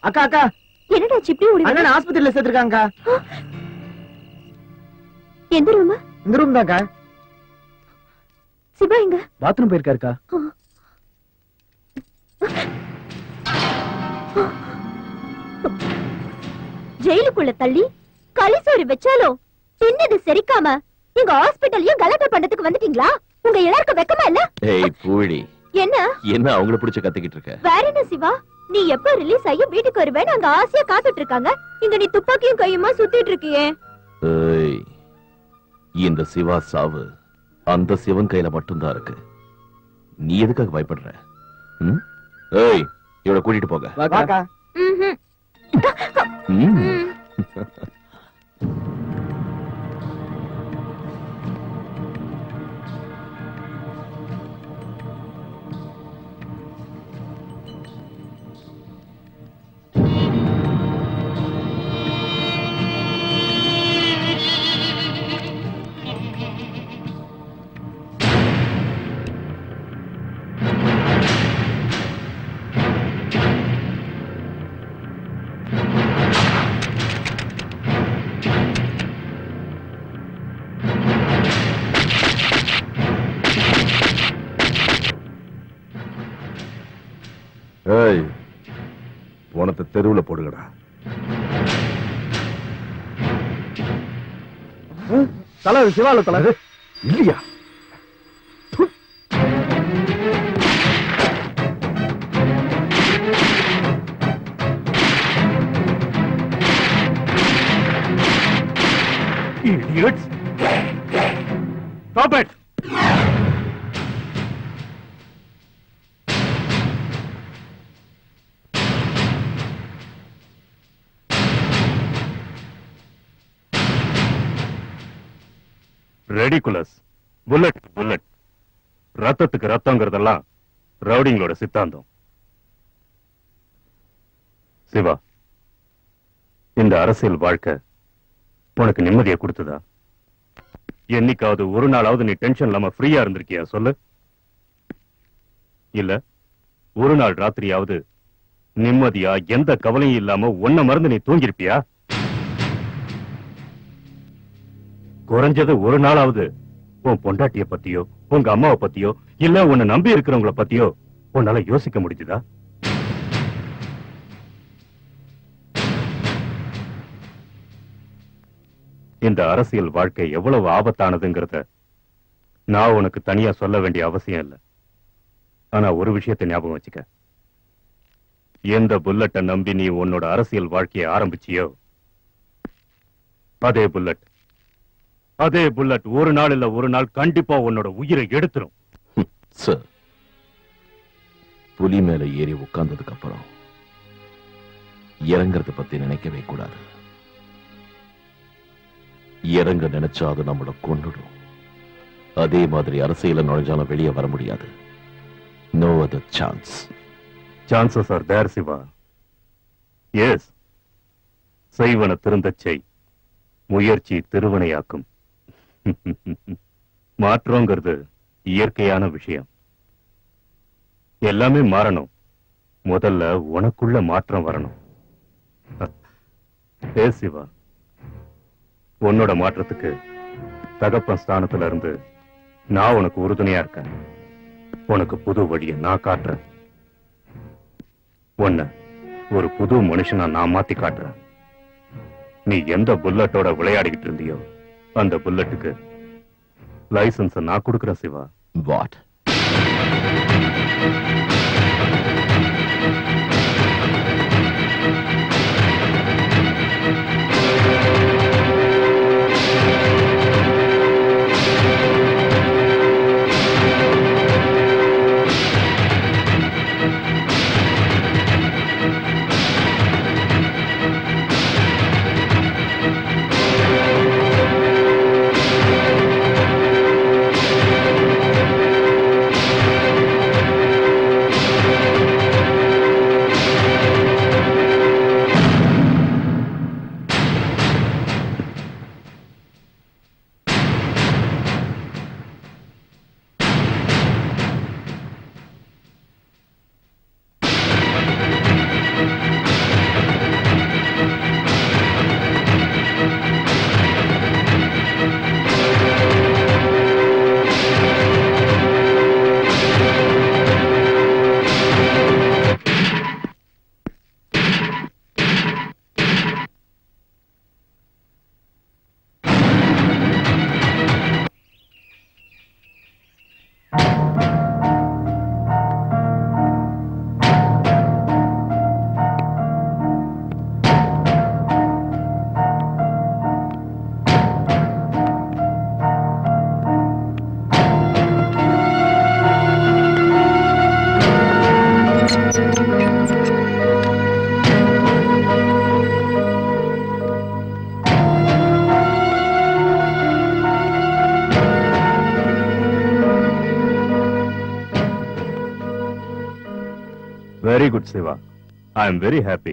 அக்கா அக்கா என்னடா இப்படி ஓடி அண்ணன் ஆஸ்பத்திரியில சேர்த்திருக்காங்க. எந்த ரூம்? இந்த ரூம் தான்க்கா. சிவா எங்க? பாத்ரூம் போயிருக்காருக்கா. ஜெயிலுக்குள்ள தள்ளி கலிசோறு வச்சாலும் சின்னது செரிக்காம நீங்க ஹாஸ்பிடல்லையும் கலெக்டர் பண்ணதுக்கு வந்துட்டீங்களா? உங்க எல்லாருக்கும் வெக்கமா இல்ல? ஏய் பூழி, என்ன என்ன அவங்கள பிடிச்சு கத்திக்கிட்டு இருக்க? வேற என்ன சிவா, நீ எப்ப ரிலீஸ் ஆகி வீட்டுக்கு வருவேன்னு அங்க ஆசையா காத்துட்டு இருக்காங்க. இங்க நீ துப்பாக்கியும் கையுமா சுத்திட்டு இருக்கியே. ஏய், இந்த சிவா சாவு அந்த சிவன் கையில மட்டும்தான் இருக்கு. நீ எதுக்காக பயப்படுற? ஏய், இவளை கூட்டிட்டு போக. வாக்கா. ஏய், உனத்தை தெருவுல போடுங்கடா. தலை சிவால தலை இல்லையா? Idiots! Stop it! Ridiculous. Bullet bullet. ரத்தத்துக்கு ரத்தங்கிறதெல்லாம் ரவுடிங்களோட சித்தாந்தம். சிவா, இந்த அரசியல் வாழ்க்கை உனக்கு நிம்மதியை கொடுத்ததா? என்னைக்காவது ஒரு நாளாவது நீ டென்ஷன் இல்லாம ஃப்ரீயா இருந்திருக்கியா சொல்லு? இல்ல ஒரு நாள் ராத்திரியாவது நிம்மதியா எந்த கவலையும் இல்லாம உன்னை மறந்து நீ தூங்கிருப்பியா? குறைஞ்சது ஒரு நாளாவது உன் பொண்டாட்டிய பத்தியோ உங்க அம்மாவை பத்தியோ இல்ல உன்னை நம்பி இருக்கிறவங்கள பத்தியோ உன்னால யோசிக்க முடிஞ்சுதா? இந்த அரசியல் வாழ்க்கை எவ்வளவு ஆபத்தானதுங்கிறத நான் உனக்கு தனியா சொல்ல வேண்டிய அவசியம் இல்லை. ஆனா ஒரு விஷயத்தை ஞாபகம் வச்சுக்க. எந்த புல்லட்டை நம்பி நீ உன்னோட அரசியல் வாழ்க்கையை ஆரம்பிச்சியோ அதே புல்லட் ஒரு நாள் இல்ல ஒரு நாள் கண்டிப்பா உன்னோட உயிரை எடுத்துரும். சார், புலி மேல ஏறி உட்கார்ந்ததுக்கு அப்புறம் இறங்கறத பத்தி நினைக்கவே கூடாது. இறங்க நினைச்சா அது நம்மள கொன்னுடும். அதே மாதிரி அரசியல நுழைஞ்சாலும் வெளியே வர முடியாது. No other chance. Chances are there, Siva. Yes. செய்வன திருந்தச் செய், முயற்சி திருவனையாக்கும். மாற்றங்கிறது இயற்கையான விஷயம். எல்லாமே மாறணும். முதல்ல உனக்குள்ள மாற்றம் வரணும். ஏ சிவா, உன்னோட மாற்றத்துக்கு தகப்பன் ஸ்தானத்துல இருந்து நான் உனக்கு உறுதுணையா இருக்கேன். உனக்கு புது வழியை நான் காட்டுறேன். உன்னை ஒரு புது மனுஷனா நான் மாத்தி காட்டுறேன். நீ எந்த புல்லட்டோட விளையாடிக்கிட்டு இருந்தியோ அந்த புல்லட்டுக்கு லைசன்ஸ் நான் கொடுக்கிறேன் Siva. What? Very good Siva. I am very happy.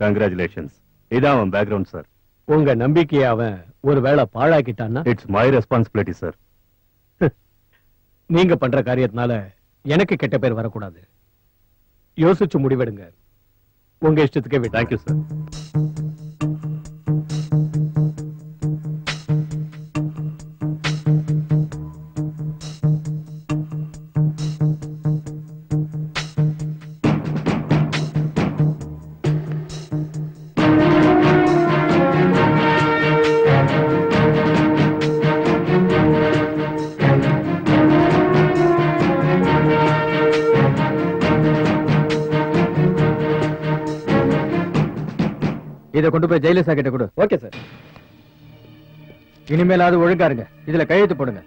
Congratulations. இதான் அவன் பேக்ரவுண்ட் சார். உங்க நம்பிக்கையை அவன் ஒருவேளை பாழாக்கிட்டான்னா இட்ஸ் மை ரெஸ்பான்சிபிலிட்டி சார். நீங்க பண்ற காரியத்தினால எனக்கு கெட்ட பேர் வரக்கூடாது. யோசிச்சு முடிவெடுங்க. உங்க இஷ்டத்துக்கே விட்டு. Thank you sir. இதை கொண்டு போய் ஜெயலலிதா கிட்ட கொடு. Okay sir. இனிமேலாவது ஒழுங்கா இருங்க. இதுல கையெழுத்து போடுங்க.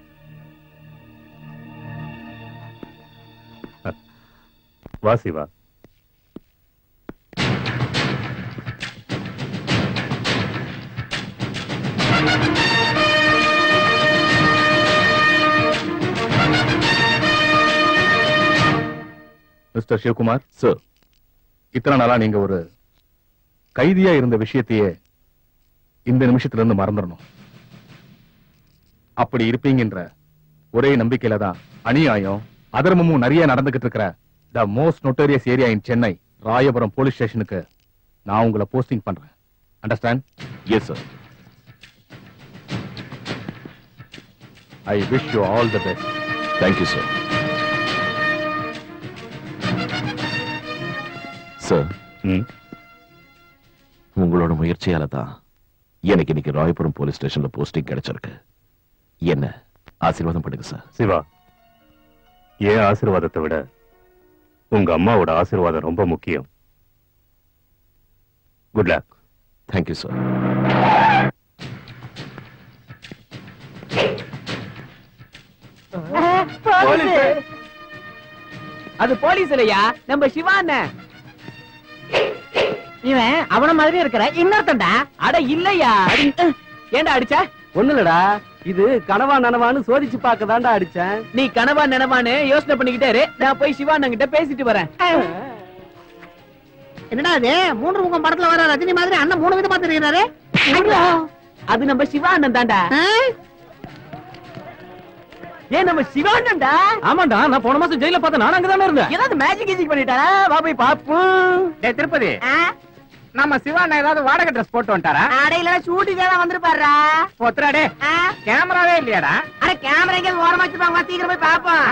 வா சிவா. மிஸ்டர் சிவகுமார் சார், இத்தனை நாளா நீங்க ஒரு கைதியா இருந்த விஷயத்தையே இந்த நிமிஷத்துல இருந்து மறந்துடணும். அப்படி இருப்பீங்கன்ற ஒரே நம்பிக்கையில தான் அநியாயம் அதர்மமும் நிறைய நடந்துகிட்டு இருக்கிற the most notorious area in Chennai Royapuram police ஸ்டேஷனுக்கு நான் உங்களை போஸ்டிங் பண்றேன். Understand? Yes sir. I wish you all the best. Thank you sir. Sir, உங்களோட முயற்சியால தான் எனக்கு இன்னைக்கு ராயபுரம் போலீஸ் ஸ்டேஷன்ல போஸ்டிங் கிடைச்சிருக்கு. என்ன ஆசீர்வாதம் பண்ணுங்க சார். சிவா, ஏன் ஆசீர்வாதத்தை விட உங்க அம்மாவோட ஆசீர்வாதம் ரொம்ப முக்கியம். Good luck. Thank you sir. அது போலீஸ் இல்லையா, நம்ம சிவா அண்ணன். இவன் அவன மாதிரி இருக்கிற இன்னொருத்தன்டா. அட இல்லையா. ஏன்டா அடிச்ச? ஒண்ணு இல்லடா, இது கனவா நனவான்னு சோதிச்சு பார்க்கதான்டா அடிச்சேன். நீ கனவா நனவான்னு யோசனை பண்ணிக்கிட்டே இரு, நான் போய் சிவா அண்ணன் கிட்ட பேசிட்டு வரேன். என்னடா அது 3 முகம் படத்துல வர ரஜினி மாதிரி அண்ணன் 3 விதமா தெரியுறாரு. அது நம்ம சிவா அண்ணன் தான்டா. ஏன் நம்ம சிவா அண்ணன்டா? ஆமாண்டா, நான் போன மாசம் ஜெயில பார்த்தேன். நான் அங்கதானே இருந்தேன். ஏதாவது மேஜிக் கீஜிக் பண்ணிட்டாரா? வா போய் பாப்போம். டேய் திருப்பதி, நம்ம சிவா அண்ணன் ஏதாவது வாடகை ட்ரெஸ் போட்டு வந்துட்டாரா? அட இல்ல, ஷூட்டிங் தான் வந்திருப்பாரா. போத்துறா டே. கேமராவே இல்லையாடா? அட கேமரா எங்க ஓரமா வச்சிருப்பாங்க, சீக்கிரம் போய் பாப்போம்.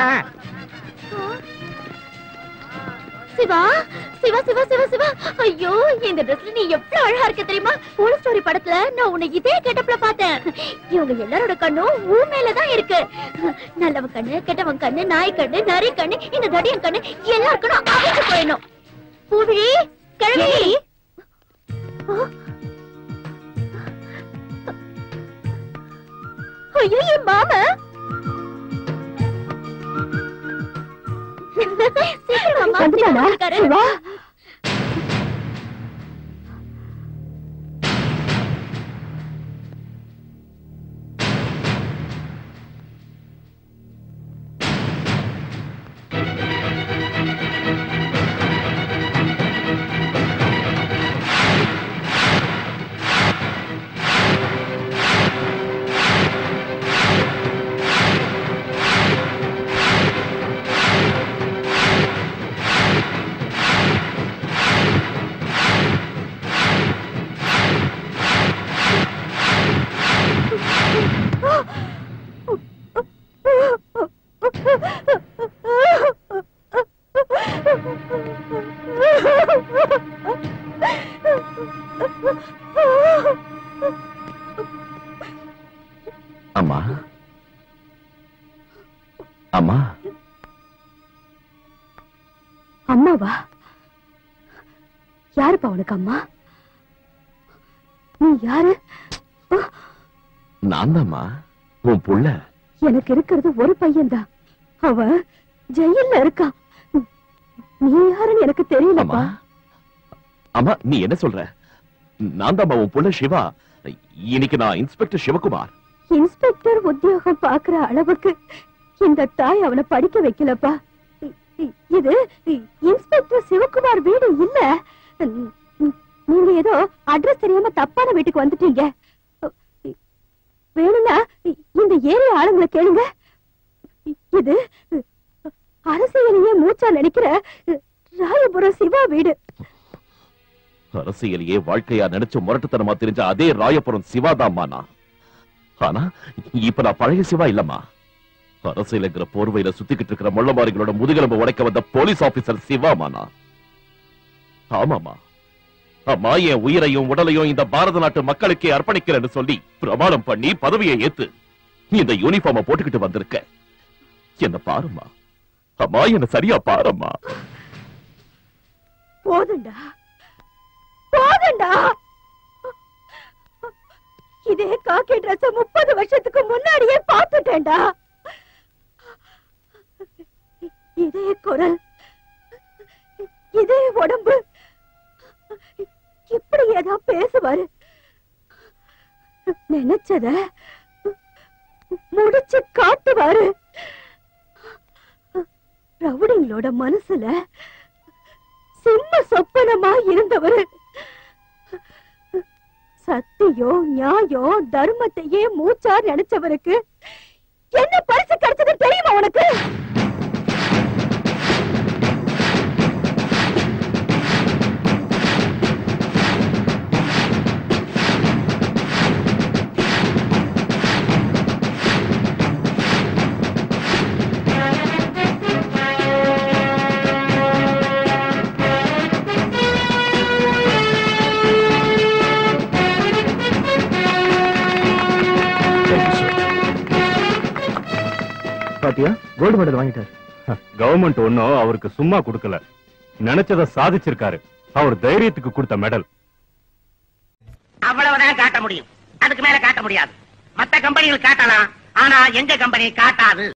சிவா சிவா சிவா சிவா சிவா, ஐயோ இந்த ட்ரெஸ்ல நீ எவ்வளவு அழகா இருக்க தெரியுமா? போலீஸ் ஸ்டோரி படத்துல நான் உன்னை இதே கெட்டப்ல பார்த்தேன். இவங்க எல்லாரோட கண்ணும் ஊ மேலதான் இருக்கு. நல்லவன் கண்ணு, கெட்டவன் கண்ணு, நாய் கண்ணு, நரி கண்ணு, இந்த தடியன் கண்ணு எல்லாருக்கும் அவிச்சு போயிடணும். பூவிழி கிழவி. ஐயோ என் மாமா. அம்மா, அம்மா. அம்மாவா? யாருப்பா உனக்கு அம்மா? நீ யாரு? நான் தான்மா, உன் புள்ள. எனக்கு இருக்கிறது ஒரு பையன்தான், அவன் ஜெயில்ல இருக்கான். நீ யாருன்னு எனக்கு தெரியலப்பா. அம்மா, நீ என்ன சொல்ற? நான் தான் உன் புள்ள சிவா. இன்னைக்கு நான் இன்ஸ்பெக்டர் சிவகுமார். இன்ஸ்பெக்டர் உத்தியோகம் பாக்குற அளவுக்கு இந்த தாய் அவனை படிக்க வைக்கலப்பா. இது இன்ஸ்பெக்டர் சிவகுமார் வீடு இல்ல. நீங்க ஏதோ அட்ரஸ் தெரியாம தப்பான வீட்டுக்கு வந்துட்டீங்க. வேணும்னா இந்த ஏரியா ஆளுங்களை கேளுங்க. இது அரசியலையே மூச்சா நினைக்கிற ராயபுரம் சிவா வீடு. அரசியலையே வாழ்க்கையா நினைச்சு முரட்டுத்தனமா தெரிஞ்ச அதே ராயபுரம் சிவாதாம்மா. ஆனா இப்ப நான் பழைய சிவா இல்லம்மா. அரசியலுங்கிற போர்வையில சுத்திக்கிட்டு இருக்கிற முள்ளமாரிகளோட முதுகெலும்பு உடைக்க வந்த போலீஸ் ஆபீசர் சிவாமானா. ஆமாமா, அம்மா என் உயிரையும் உடலையும் இந்த பாரத நாட்டு மக்களுக்கே அர்ப்பணிக்கிறேன்னு சொல்லி பிரமாணம் பண்ணி பதவியை ஏத்து இந்த யூனிஃபார்ம போட்டுக்கிட்டு வந்திருக்க. என்ன பாருமா அம்மா, என்ன சரியா பாருமா. போதுண்டா போதுண்டா. இதே காக்கி ட்ரெஸ் 30 வருஷத்துக்கு முன்னாடியே பார்த்துட்டேன்டா. இதே குரல், இதே உடம்பு, இப்படி ஏதா பேசுவாரு. நினைச்சத முடிச்சு காட்டுவாரு. ரவுடிங்களோட மனசுல சிம்ம சொப்பனமா இருந்தவர். சத்தியம், நியாயம், தர்மத்தையே மூச்சா நினைச்சவருக்கு என்ன பரிசு கிடைச்சது தெரியுமா உனக்கு? பாத்தியா, கோல்டு மெடல் வாங்கிட்டார். கவர்மெண்ட் ஒன்னும் அவருக்கு சும்மா கொடுக்கல, நினைச்சதை சாதிச்சிருக்காரு. அவர் தைரியத்துக்கு கொடுத்த மெடல். அவ்வளவுதான் காட்ட முடியும், அதுக்கு மேல காட்ட முடியாது. மத்த கம்பெனிகள் காட்டலாம், ஆனா எங்க கம்பெனி காட்டாது.